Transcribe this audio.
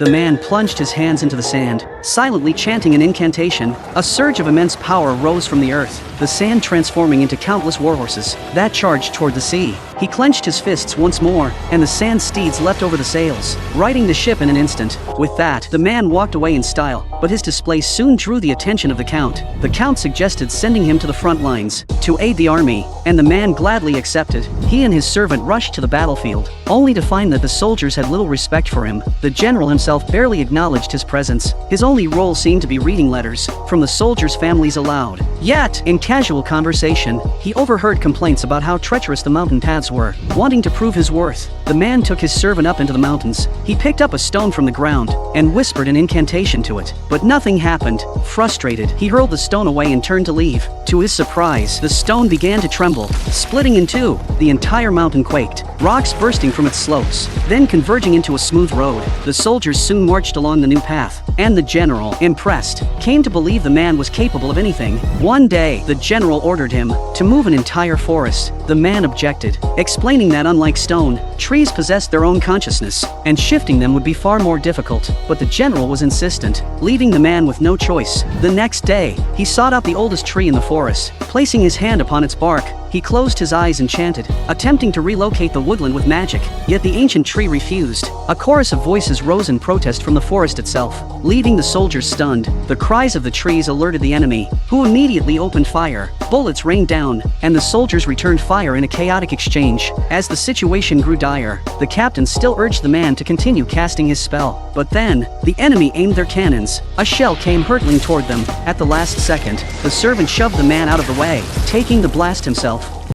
The man plunged his hands into the sand, silently chanting an incantation. A surge of immense power rose from the earth, the sand transforming into countless warhorses that charged toward the sea. He clenched his fists once more, and the sand steeds leapt over the sails, righting the ship in an instant. With that, the man walked away in style, but his display soon drew the attention of the Count. The Count suggested sending him to the front lines to aid the army, and the man gladly accepted. He and his servant rushed to the battlefield, only to find that the soldiers had little respect for him. The general himself barely acknowledged his presence. His only role seemed to be reading letters from the soldiers' families aloud. Yet, in casual conversation, he overheard complaints about how treacherous the mountain paths were. Wanting to prove his worth, the man took his servant up into the mountains. He picked up a stone from the ground and whispered an incantation to it, but nothing happened. Frustrated, he hurled the stone away and turned to leave. To his surprise, the stone began to tremble, splitting in two. The entire mountain quaked, rocks bursting from its slopes, then converging into a smooth road. The soldiers soon marched along the new path, and the general, impressed, came to believe the man was capable of anything. One day, the general ordered him to move an entire forest. The man objected, explaining that unlike stone, trees possessed their own consciousness, and shifting them would be far more difficult. But the general was insistent, leaving the man with no choice. The next day, he sought out the oldest tree in the forest. Placing his hand upon its bark, he closed his eyes and chanted, attempting to relocate the woodland with magic. Yet the ancient tree refused. A chorus of voices rose in protest from the forest itself, leaving the soldiers stunned. The cries of the trees alerted the enemy, who immediately opened fire. Bullets rained down, and the soldiers returned fire in a chaotic exchange. As the situation grew dire, the captain still urged the man to continue casting his spell. But then, the enemy aimed their cannons. A shell came hurtling toward them. At the last second, the servant shoved the man out of the way, taking the blast himself.